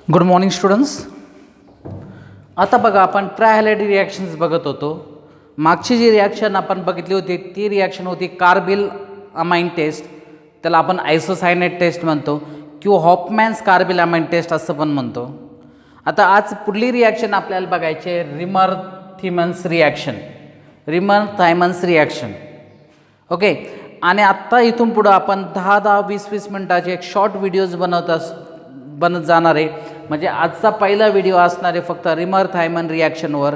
Good morning students. आता बघा आपण ट्रायहॅलाइड रिॲक्शन्स बघत होतो. मागची जी रिॲक्शन आपण बघितली होती ती रिॲक्शन होती कार्बिल अमाइन टेस्ट, त्याला आपण आयसोसायनेट टेस्ट म्हणतो किंवा हॉफमॅन्स कार्बिल अमाइन टेस्ट असं पण म्हणतो. आता आज पुढली रिॲक्शन आपल्याला बघायची आहे Reimer Tiemann reaction. Reimer Tiemann reaction. Okay. आणि आत्ता इथून पुढं आपण 10-10, 20-20 मिनटाचे एक शॉर्ट व्हिडिओज बनत जाणार आहे. म्हणजे आजचा पहिला व्हिडिओ असणार आहे फक्त रिमर थायमन रिॲक्शनवर,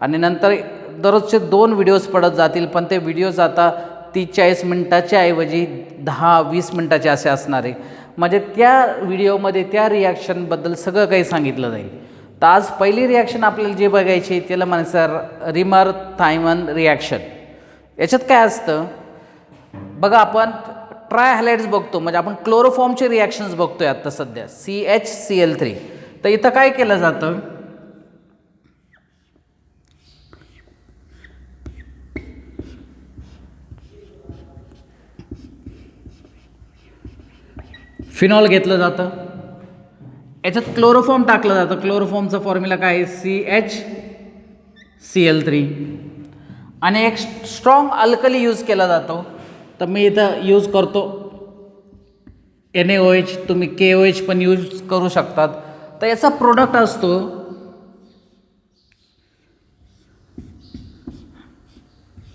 आणि नंतर दररोजचे 2 व्हिडिओज पडत जातील. पण ते व्हिडिओज आता 30-40 मिनटाच्या ऐवजी 10-20 मिनटाचे असे असणार आहे. म्हणजे त्या व्हिडिओमध्ये त्या रिॲक्शनबद्दल सगळं काही सांगितलं जाईल. तर आज पहिली रिॲक्शन आपल्याला जे बघायची त्याला म्हणायचं रिमर थायमन रिॲक्शन. याच्यात काय असतं बघा, आपण ट्रायहॅलाइड्स बघतो, म्हणजे आपण क्लोरोफॉर्मचे रिॲक्शन्स बघतोय आत्ता सध्या CHCl3. तर इथं काय केलं जातं, फिनॉल घेतलं जातं, याच्यात क्लोरोफॉर्म टाकलं जातं. क्लोरोफॉर्मचा फॉर्म्युला काय आहे CHCl3. आणि एक स्ट्रॉंग अल्कली यूज केला जातो. तर मी इथं यूज करतो NaOH, तुम्ही KOH पण यूज करू शकतात. तर याचा प्रोडक्ट असतो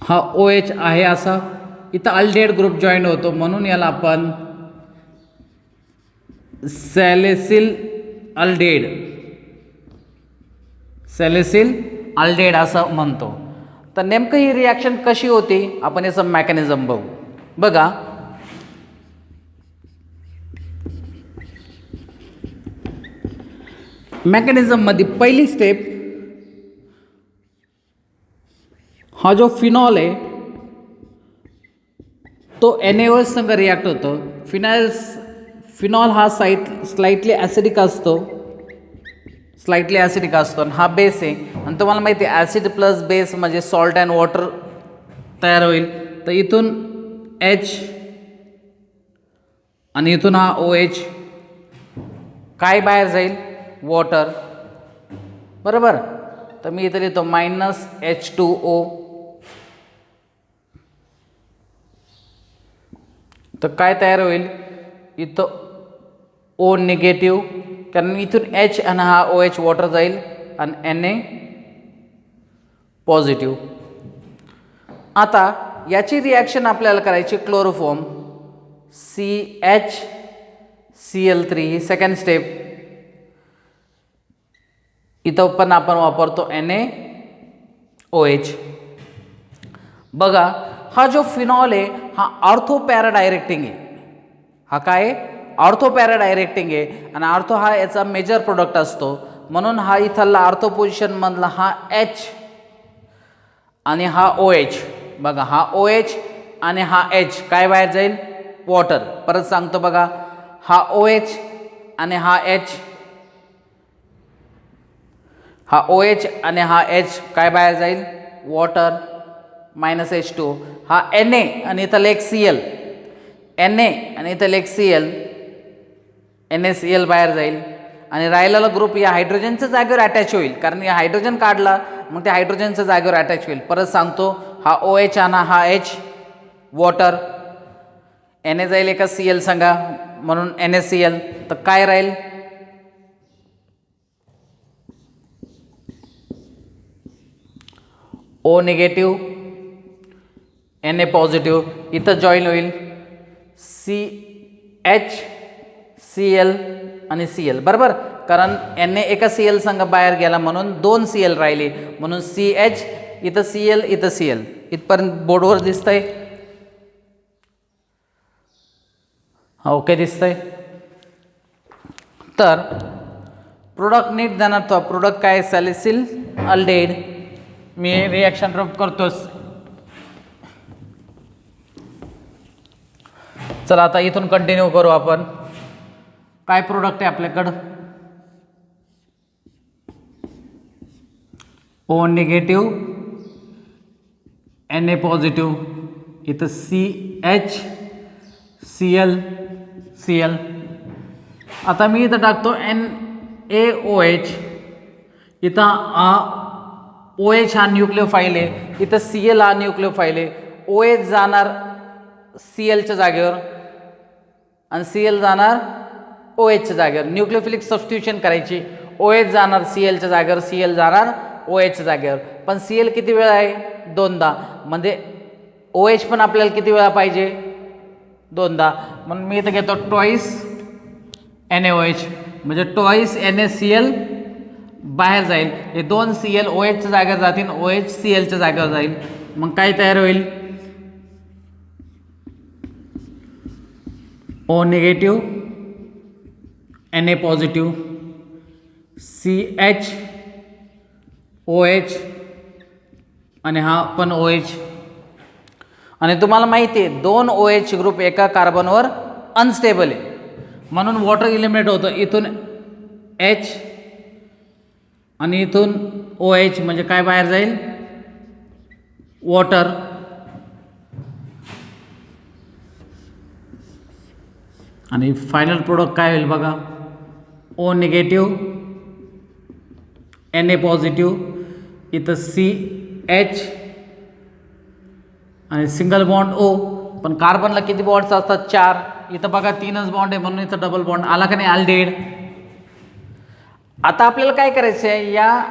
हा OH आहे असा. इथं अल्डेहाइड ग्रुप जॉईन होतो म्हणून याला आपण सॅलिसिल अल्डेहाइड असं म्हणतो. तर नेमकं ही रिॲक्शन कशी होती आपण याचं मेकॅनिझम बघू. बघा, मेकॅनिझममध्ये पहिली स्टेप, हा जो फिनॉल आहे तो NaOH संग रिॲक्ट होतो. फिनॉल हा स्लाइटली ॲसिडिक असतो आणि हा बेस आहे. आणि तुम्हाला माहिती आहे ॲसिड प्लस बेस म्हणजे सॉल्ट अँड वॉटर तयार होईल. तर इथून H आणि इथून हा OH, काय बाहेर जाईल, वॉटर. बरोबर. तर मी इथं लिहितो -H2O. तर काय तयार होईल इथं O निगेटिव्ह, कारण इथून H आणि हा OH वॉटर जाईल आणि Na पॉझिटिव्ह. आता याची रिॲक्शन आपल्याला करायची क्लोरोफॉर्म CHCl3 ही सेकंड स्टेप. इथं पण आपण वापरतो NaOH. बघा, हा जो फिनॉल आहे हा ऑर्थो पॅरा डायरेक्टिंग आहे. हा काय ऑर्थो पॅरा डायरेक्टिंग आहे आणि ऑर्थो हा याचा मेजर प्रोडक्ट असतो. म्हणून हा इथला ऑर्थो पोझिशन मधला हा H आणि हा OH. बघा, हा OH आणि हा H काय बाहेर जाईल, वॉटर. परत सांगतो बघा, हा OH आणि हा H, हा OH आणि हा H काय बाहेर जाईल, वॉटर. -H2. हा Na आणि इथं एक Cl, Na आणि इथं एक Cl, NaCl बाहेर जाईल. आणि राहिलेला ग्रुप या हायड्रोजनच्या जागेवर अटॅच होईल, कारण या हायड्रोजन काढला मग त्या हायड्रोजनच्या जागेवर अटॅच होईल. परत सांगतो, हा OH आणि हा H, वॉटर. Na जाईल एका Cl सांगा म्हणून NaCl. तर काय राहील, O निगेटिव्ह, Na पॉझिटिव्ह. इथं जॉईन होईल CHCl आणि Cl. बरोबर, कारण Na एका Cl संग बाहेर गेला म्हणून 2 Cl राहिले, म्हणून CH, इथं Cl, इथं Cl. इथपर्यंत बोर्डवर दिसतंय. हा ओके दिसतंय. तर प्रोडक्ट नीट जाणार. तो प्रोडक्ट काय, सॅलिसिल अल्डेहाइड. मी रिॲक्शन रब करतोस. चला आता इथून कंटिन्यू करू आपण. काय प्रोडक्ट आहे आपल्याकडं, O निगेटिव्ह, Na पॉझिटिव्ह, इथं CHCl. आता मी इथं टाकतो AOH, इथं OH हा न्यूक्लिओफाईल आहे, इथं Cl हा न्यूक्लिओफाईल आहे. OH जाणार Clच्या जागेवर आणि Cl जाणार OHच्या जागेवर. न्यूक्लिओफिलिक सबस्टिट्यूशन करायची. OH जाणार Clच्या जागेवर, Cl जाणार OHच्या जागेवर. पण Cl किती वेळा आहे? दोनदा. म्हणजे OH पण आपल्याला किती वेळा पाहिजे? दोनदा. म्हणून मी इथं घेतो ट्वाईस NaOH, म्हणजे ट्वाईस NaCl बाहेर जाईल. हे दोन Cl OHच्या जागेवर जातील, OH Clच्या जागेवर जाईल. मग काय तयार होईल? O negative, Na positive, CH OH आणि हा पण OH. आणि तुम्हाला माहिती आहे दोन OH ग्रुप एका कार्बनवर अनस्टेबल आहे, म्हणून वॉटर इलिमिनेट होतं. इथून H आणि इथून OH, म्हणजे काय बाहेर जाईल? वॉटर. आणि फायनल प्रोडक्ट काय होईल बघा? O निगेटिव्ह, Na पॉझिटिव्ह, इथं CH आणि सिंगल बॉन्ड O. पण कार्बनला किती बॉन्ड्स असतात? 4. इथं बघा 3च बॉन्ड आहे, म्हणून इथं डबल बॉन्ड आला का नाही? अल्डिहाइड. आता आपल्याला काय करायचं आहे? या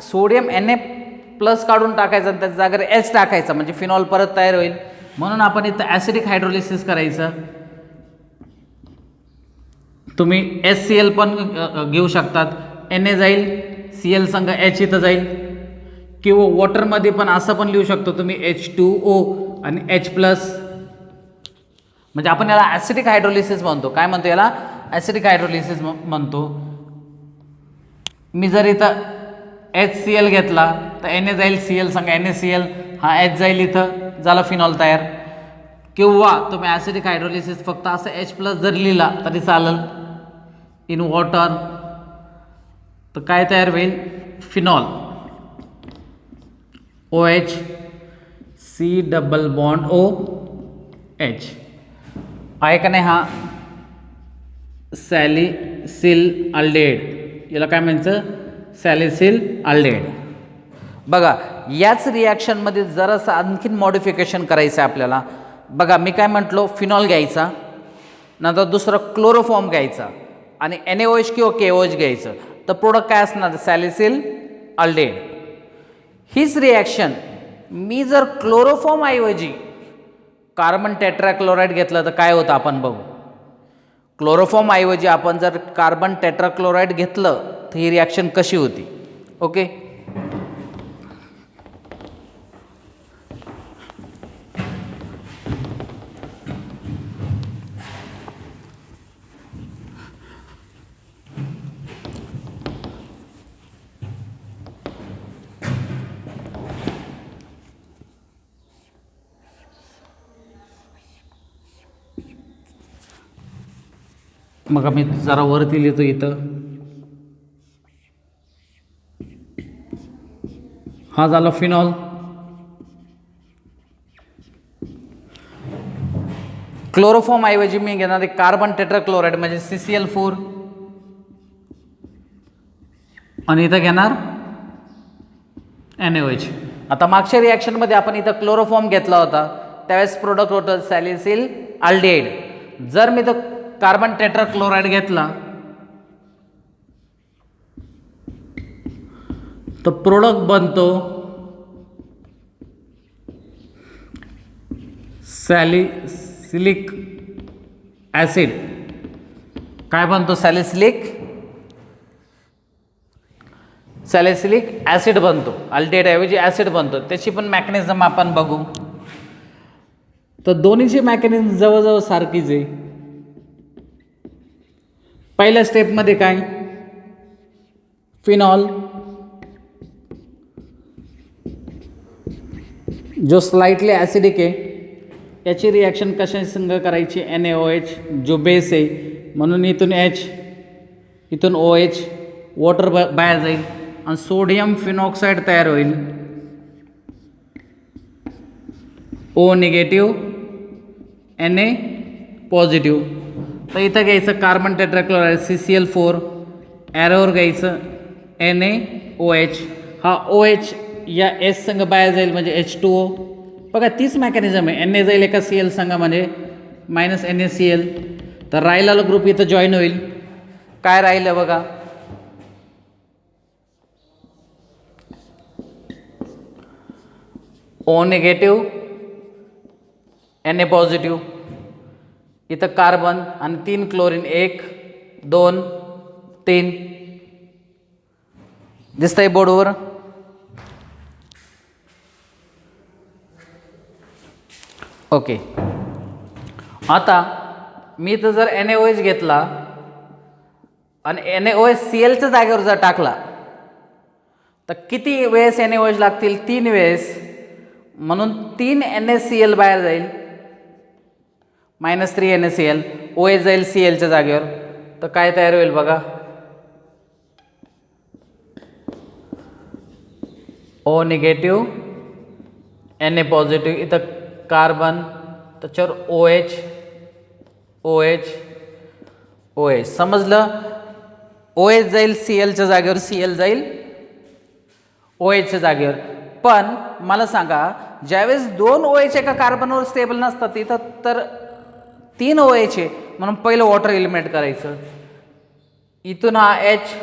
सोडियम Na+ काढून टाकायचं आणि त्याच्या जागेवर H टाकायचा, म्हणजे फिनॉल परत तयार होईल. म्हणून आपण इथं ॲसिडिक हायड्रोलिसिस करायचं. तुम्ही HCl पण घेऊ शकतात. Na जाईल, Cl संग H इथं जाईल. किंवा वॉटरमध्ये पण असं पण लिहू शकतो तुम्ही H2O आणि H+. म्हणजे आपण याला ॲसिडिक हायड्रोलिसिस म्हणतो. काय म्हणतो याला? ॲसिडिक हायड्रोलिसिस म्हणतो. मी जर इथं HCl घेतला तर Na जाईल Cl संग NaCl, हा H जाईल इथं, झाला फिनॉल तयार. किंवा तुम्ही ॲसिडिक हायड्रोलिसिस फक्त असं H+ जर लिहिला तरी चालेल. इन वॉटर तर काय तयार होईल? Phenol. OH C double bond O H आहे का नाही? हा सॅलिसिल अल्डिहाइड, याला काय म्हणायचं? सॅलिसिल अल्डिहाइड. बघा याच रिॲक्शनमध्ये जरासं आणखीन मॉडिफिकेशन करायचं आहे आपल्याला. बघा मी काय म्हटलो? फिनॉल घ्यायचा, नंतर दुसरं क्लोरोफॉर्म घ्यायचा आणि NaOH किंवा KOH घ्यायचं. तर प्रोडक्ट काय असणार? सॅलिसिल अल्डिहाइड. हीच रिॲक्शन मी जर क्लोरोफॉर्म ऐवजी कार्बन टेट्राक्लोराईड घेतलं तर काय होतं आपण बघू. क्लोरोफॉर्म ऐवजी आपण जर कार्बन टेट्राक्लोराईड घेतलं तर ही रिॲक्शन कशी होती? ओके, मग मी जरा वरती लिहितो इथं. हा झाला फिनॉल. क्लोरोफॉर्म ऐवजी मी घेणार आहे कार्बन टेट्राक्लोराईड म्हणजे CCl4 आणि इथं घेणार NaOH. आता मागच्या रिॲक्शनमध्ये आपण इथं क्लोरोफॉर्म घेतला होता, त्यावेळेस प्रोडक्ट होतं सॅलिसिल अल्डिहाइड. जर मी तर कार्बन टेट्राक्लोराईड घेतला तर प्रोडक्ट बनतो सॅलिसिलिक ॲसिड. काय बनतो? सॅलिसिलिक ॲसिड बनतो. अल्डिहाइड ऐवजी ॲसिड बनतो. त्याची पण मेकॅनिझम आपण बघू. तर दोन्हीची मेकॅनिझम जवळजवळ सारखीच आहे. पहिल्या स्टेपमध्ये काय? फिनॉल जो स्लाइटली ॲसिडिक आहे, याची रिॲक्शन कशा संग करायची? NaOH जो बेस आहे, म्हणून इथून H, इथून OH, वॉटर बाहेर जाईल आणि सोडियम फिनॉक्साईड तयार होईल. O negative, Na positive. तर इथं घ्यायचं कार्बन टेट्राक्लोराईड CCl4, ॲरोवर घ्यायचं NaOH, हा OH या S संघ बाहेर जाईल म्हणजे H2O. बघा तीच मेकॅनिझम आहे, Na जाईल एका Cl संघ म्हणजे -NaCl, तर राहिलेला ग्रुप इथं जॉईन होईल. काय राहिलं बघा, O निगेटिव्ह Na पॉझिटिव्ह, इथं कार्बन आणि 3 क्लोरीन, 1 2 3 दिसतंय बोर्डवर. ओके, आता मी तर जर NaOH घेतला आणि NaOH Clच्या जागेवर जर टाकला तर किती वेळेस NaOH लागतील? 3 वेळेस, म्हणून 3 NaCl बाहेर जाईल, -3 NaCl, OH जाईल Clच्या जागेवर, तर काय तयार होईल बघा, O निगेटिव्ह Na पॉझिटिव्ह, इथं कार्बन, त्याच्यावर OH. समजलं? OH जाईल Clच्या जागेवर, Cl जाईल OHच्या जागेवर. पण मला सांगा, ज्यावेळेस 2 OH एका कार्बनवर स्टेबल नसतात इथं, तर 3 OH आहे, म्हणून पहिलं वॉटर एलिमेंट करायचं. इथून हा H,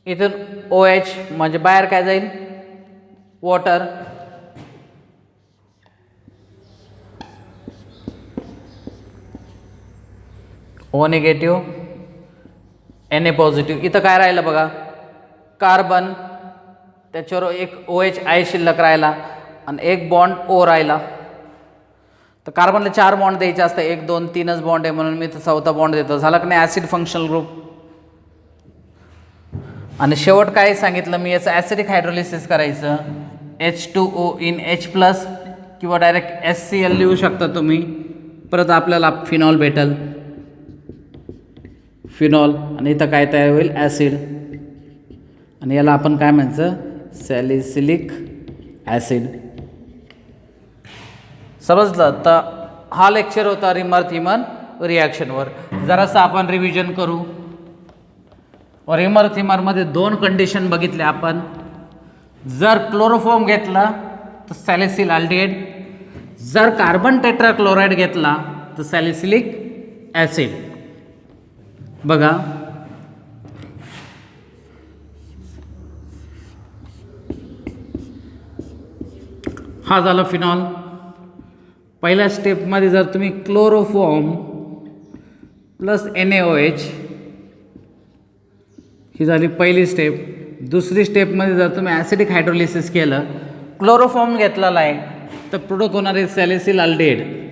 इथून OH, म्हणजे बाहेर काय जाईल? Water. O negative Na positive, इथं काय राहिलं बघा, कार्बन, त्याच्यावर एक OH I शिल्लक राहिला आणि एक बॉन्ड O राहिला. तर कार्बनला 4 बॉन्ड द्यायचे असतात, 1 2 3च बॉन्ड आहे, म्हणून मी तर 4था बॉन्ड देतो. झाला की नाही ॲसिड फंक्शनल ग्रुप. आणि शेवट काय सांगितलं मी, याचं ॲसिडिक हायड्रोलिसिस करायचं, H2O in H+, किंवा डायरेक्ट HCl लिहू शकता तुम्ही. परत आपल्याला फिनॉल भेटल, फिनॉल, आणि इथं काय तयार होईल? ॲसिड. आणि याला आपण काय म्हणायचं? Salicylic acid. समजलं? तर हा लेक्चर होता रिमर-थिमन रिॲक्शनवर. जरासं आपण रिव्हिजन करू. रिमर-थिमरमध्ये 2 कंडिशन बघितल्या आपण. जर क्लोरोफॉर्म घेतला तर सॅलिसिल अल्डिहाइड, जर कार्बन टेट्राक्लोराइड घेतला तर सॅलिसिलिक ॲसिड. बघा, हा झाला फिनॉल. पहिल्या स्टेपमध्ये जर तुम्ही क्लोरोफॉर्म प्लस NaOH, ही झाली पहिली स्टेप. दुसरी स्टेपमध्ये जर तुम्ही ॲसिडिक हायड्रोलिसिस केलं, क्लोरोफॉर्म घेतलेला आहे, तर प्रोडक्ट होणार आहे सॅलिसिल अल्डिहाइड.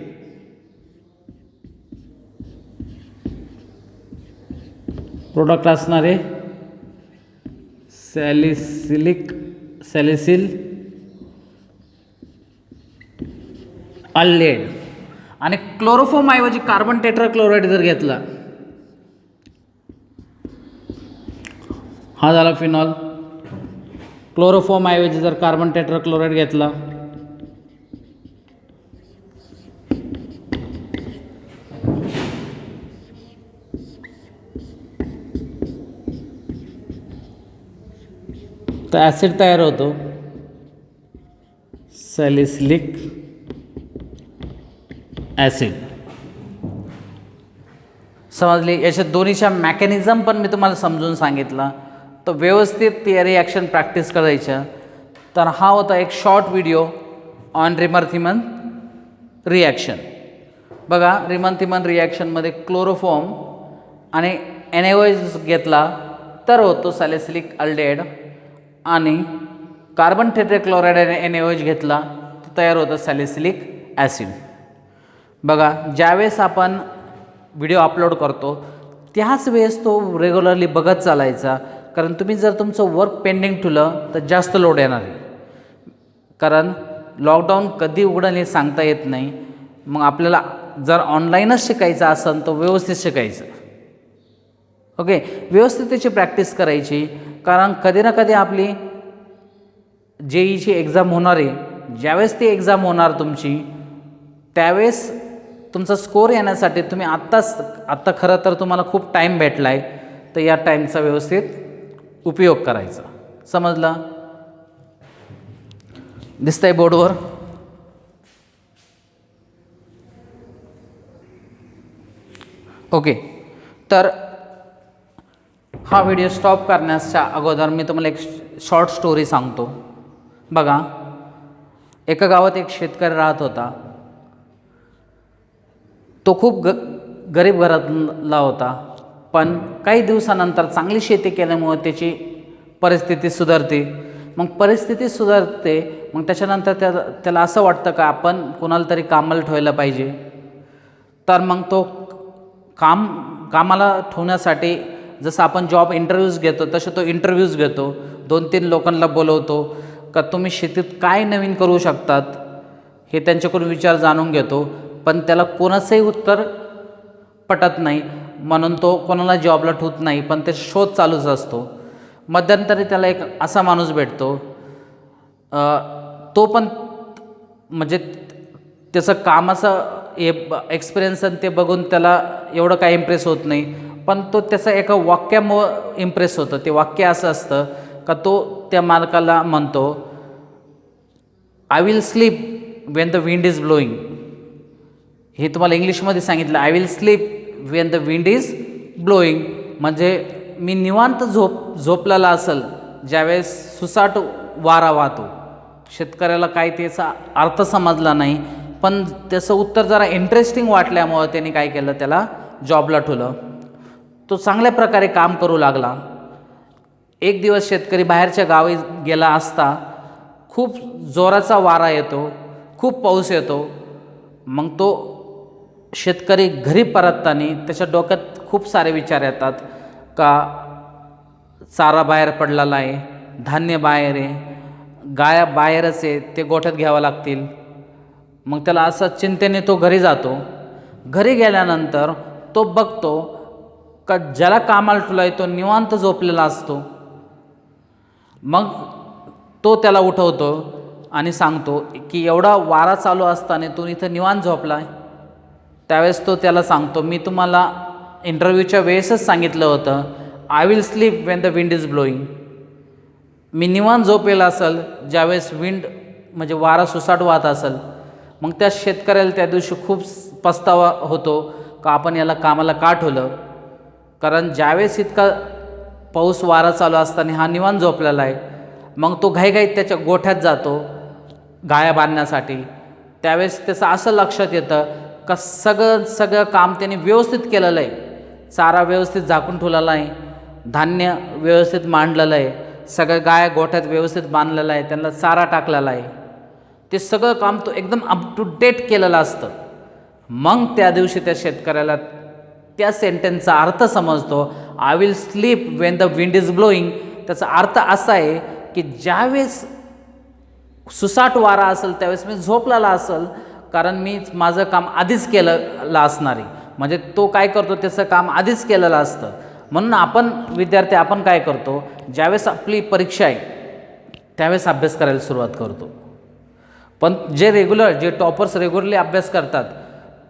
प्रोडक्ट असणार आहे सॅलिसिल अल्डिहाइड. आणि क्लोरोफॉर्म ऐवजी कार्बन टेट्राक्लोराइड जर घेतला, हा झाला फिनॉल. क्लोरोफॉर्म ऐवजी जर कार्बन टेट्राक्लोराइड घेतला, तर ॲसिड तयार होतो सॅलिसिलिक ॲसिड. समजली? याच्या दोन्हीच्या मॅकॅनिझम पण मी तुम्हाला समजून सांगितलं, तर व्यवस्थित ती रिॲक्शन प्रॅक्टिस करायचं. तर हा होता एक शॉर्ट व्हिडिओ ऑन रिमर-थिमन रिॲक्शन. बघा, रिमर-थिमन रिॲक्शनमध्ये क्लोरोफॉर्म आणि NaOH घेतला तर होतो सॅलिसिलिक अल्डिहाइड, आणि कार्बन टेट्राक्लोराइड आणि NaOH घेतला तर तयार होतं सॅलिसिलिक ॲसिड. बघा, ज्यावेळेस आपण व्हिडिओ अपलोड करतो त्याच वेळेस तो रेग्युलरली बघत चालायचा, कारण तुम्ही जर तुमचं वर्क पेंडिंग ठेवलं तर जास्त लोड येणार आहे. कारण लॉकडाऊन कधी उघडेल हे सांगता येत नाही. मग आपल्याला जर ऑनलाईनच शिकायचं असेल तर व्यवस्थित शिकायचं. ओके, व्यवस्थित त्याची प्रॅक्टिस करायची, कारण कधी ना कधी आपली JEEची एक्झाम होणार आहे. ज्यावेळेस ती एक्झाम होणार तुमची, त्यावेळेस तुमचा स्कोर येण्यासाठी तुम्ही आत्ता खरं तर तुम्हाला खूप टाईम भेटला आहे, तर या टाईमचा व्यवस्थित उपयोग करायचा. समजलं? दिसतंय बोर्डवर? ओके. तर हा व्हिडिओ स्टॉप करण्याच्या अगोदर मी तुम्हाला एक शॉर्ट स्टोरी सांगतो. बघा, एका गावात एक शेतकरी राहत होता. तो खूप गरीब घरातला होता, पण काही दिवसानंतर चांगली शेती केल्यामुळे त्याची परिस्थिती सुधारते. मग परिस्थिती सुधारते, मग त्याच्यानंतर त्याला असं वाटतं का आपण कोणाला तरी कामाला ठेवायला पाहिजे. तर मग तो कामाला ठेवण्यासाठी जसं आपण जॉब इंटरव्ह्यूज घेतो तसे तो इंटरव्ह्यूज घेतो. 2-3 लोकांना बोलवतो का तुम्ही शेतीत काय नवीन करू शकतात हे त्यांच्याकडून विचार जाणून घेतो. पण त्याला कोणाचंही उत्तर पटत नाही, म्हणून तो कोणाला जॉबला ठेवत नाही, पण ते शोध चालूच असतो. मध्यंतरी त्याला एक असा माणूस भेटतो, तो पण म्हणजे त्याचं कामाचं एक्सपिरियन्स आणि ते बघून त्याला एवढं काही इम्प्रेस होत नाही, पण तो त्याचा एका वाक्यामुळं इम्प्रेस होतं. ते वाक्य असं असतं का तो त्या मालकाला म्हणतो, I will sleep when the wind is blowing. हे तुम्हाला इंग्लिशमध्ये सांगितलं, I will sleep when the wind is blowing. म्हणजे मी निवांत झोपलेला असेल ज्यावेळेस सुसाट वारा वाहतो. शेतकऱ्याला काय त्याचा अर्थ समजला नाही, पण त्याचं उत्तर जरा इंटरेस्टिंग वाटल्यामुळं त्याने काय केलं, त्याला जॉबला ठेवलं. तो चांगल्या प्रकारे काम करू लागला. एक दिवस शेतकरी बाहेरच्या गावी गेला असता खूप जोराचा वारा येतो, खूप पाऊस येतो. मग तो शेतकरी घरी परतताना त्याच्या डोक्यात खूप सारे विचार येतात का चारा बाहेर पडलेला आहे, धान्य बाहेर आहे, गाया बाहेरच आहे, ते गोठ्यात घ्यावं लागतील. मग त्याला असं चिंतेने तो घरी जातो. घरी गेल्यानंतर तो बघतो का ज्याला कामाला ठेवला आहे तो निवांत झोपलेला असतो. मग तो त्याला उठवतो आणि सांगतो की एवढा वारा चालू असताना तू इथं निवांत झोपला आहे. त्यावेळेस तो त्याला सांगतो, मी तुम्हाला इंटरव्ह्यूच्या वेळेसच सांगितलं होतं, I will sleep when the wind is blowing. मी निवांत झोपेला असेल ज्यावेळेस विंड म्हणजे वारा सुसाट वाहत असेल. मग त्या शेतकऱ्याला त्या दिवशी खूप पस्तावा होतो का आपण याला कामाला का ठेवलं, कारण ज्यावेळेस इतका पाऊस वारा चालू असताना हा निवांत झोपलेला आहे. मग तो घाईघाईत त्याच्या गोठ्यात जातो गाया बांधण्यासाठी. त्यावेळेस त्याचं असं लक्षात येतं का सगळं काम त्याने व्यवस्थित केलेलं आहे. चारा व्यवस्थित झाकून ठेवलेला आहे, धान्य व्यवस्थित मांडलेलं आहे, सगळ्या गाया गोठ्यात व्यवस्थित बांधलेलं आहे, त्यांना चारा टाकलेला आहे. ते सगळं काम तो एकदम अप टू डेट केलेलं असतं. मग त्या दिवशी त्या शेतकऱ्याला त्या सेंटेन्सचा अर्थ समजतो, I will sleep when the wind is blowing. त्याचा अर्थ असा आहे की ज्यावेळेस सुसाट वारा असेल त्यावेळेस मी झोपलेला असेल, कारण मी माझं काम आधीच केलेलं असणार आहे. म्हणजे तो काय करतो, त्याचं काम आधीच केलेलं असतं. म्हणून आपण विद्यार्थी आपण काय करतो, ज्यावेळेस आपली परीक्षा आहे त्यावेळेस अभ्यास करायला सुरुवात करतो. पण जे टॉपर्स रेग्युलरली अभ्यास करतात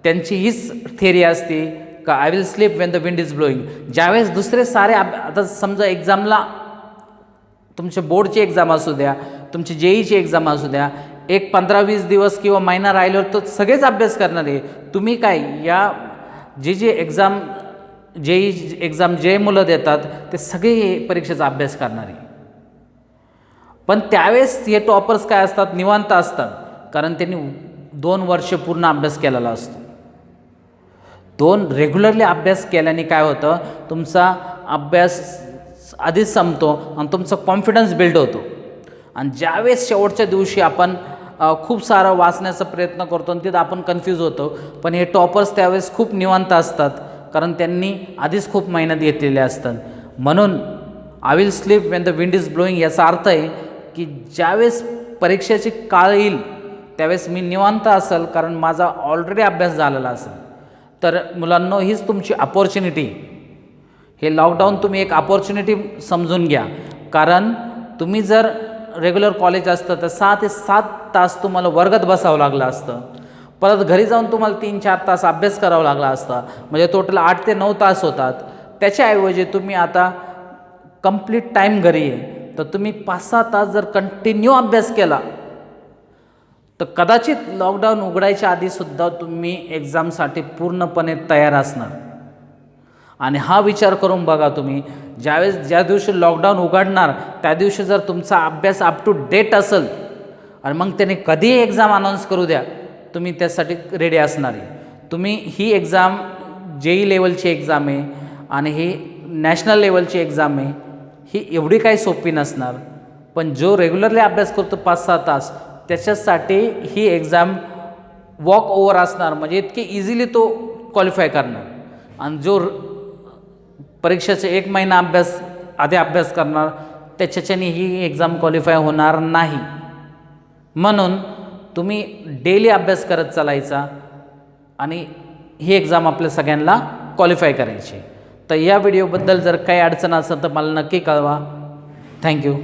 त्यांची हीच थिअरी असते का I will sleep when the wind is blowing. ज्यावेळेस दुसरे सारे आता समजा एक्झामला, तुमच्या बोर्डची एक्झाम असू द्या, तुमची जेईची एक्झाम असू द्या, एक 15-20 दिवस किंवा महिना राहिल्यावर तर सगळेच अभ्यास करणार आहे. तुम्ही काय या जी एक्झाम जेई एक्झाम जे मुलं देतात ते सगळे परीक्षेचा अभ्यास करणार आहे. पण त्यावेळेस हे टॉपर्स काय असतात, निवांत असतात, कारण त्यांनी 2 वर्ष पूर्ण अभ्यास केलेला असतो. 2 रेग्युलरली अभ्यास केल्याने काय होतं, तुमचा अभ्यास आधीच संपतो आणि तुमचा कॉन्फिडन्स बिल्ड होतो. आणि ज्यावेळेस शेवटच्या दिवशी आपण खूप सारं वाचण्याचा प्रयत्न करतो आणि तिथं आपण कन्फ्यूज होतो. पण हे टॉपर्स त्यावेळेस खूप निवांत असतात, कारण त्यांनी आधीच खूप मेहनत घेतलेली असतात. म्हणून I will sleep when the wind is blowing याचा अर्थ आहे की ज्यावेळेस परीक्षेची काळ येईल त्यावेळेस मी निवांत असेल, कारण माझा ऑलरेडी अभ्यास झालेला असेल. तर मुलांनो, हीच तुमची अपॉर्च्युनिटी. हे लॉकडाऊन तुम्ही एक अपॉर्च्युनिटी समजून घ्या. कारण तुम्ही जर रेग्युलर कॉलेज असतं तर 6 ते 7 तास तुम्हाला वर्गात बसावं लागलं असतं. परत घरी जाऊन तुम्हाला 3-4 तास अभ्यास करावा लागला असता. म्हणजे टोटल 8 ते 9 तास होतात. त्याच्याऐवजी तुम्ही आता कंप्लीट टाईम घरी आहे, तर तुम्ही 5-6 तास जर कंटिन्यू अभ्यास केला तर कदाचित लॉकडाऊन उघडायच्या आधीसुद्धा तुम्ही एक्झामसाठी पूर्णपणे तयार असणार. आणि हा विचार करून बघा तुम्ही, ज्या दिवशी लॉकडाऊन उघडणार त्या दिवशी जर तुमचा अभ्यास अप टू डेट असेल आणि मग त्याने कधीही एक्झाम अनाऊन्स करू द्या, तुम्ही त्यासाठी रेडी असणार आहे. तुम्ही ही एक्झाम JEE लेवलची एक्झाम आहे आणि ही नॅशनल लेवलची एक्झाम आहे, ही एवढी काही सोपी नसणार. पण जो रेग्युलरली अभ्यास करतो 5-6 तास, त्याच्यासाठी ही एक्झाम वॉक ओव्हर असणार, म्हणजे इतकी इझिली तो क्वालिफाय करणार. आणि जो परीक्षेचे 1 महिना आधी अभ्यास करणार त्याच्याच्याने ही एक्झाम क्वालिफाय होणार नाही. म्हणून तुम्ही डेली अभ्यास करत चालायचा आणि ही एक्झाम आपल्या सगळ्यांना क्वालिफाय करायची. तर या व्हिडिओबद्दल जर काही अडचण असेल तर मला नक्की कळवा. थँक्यू.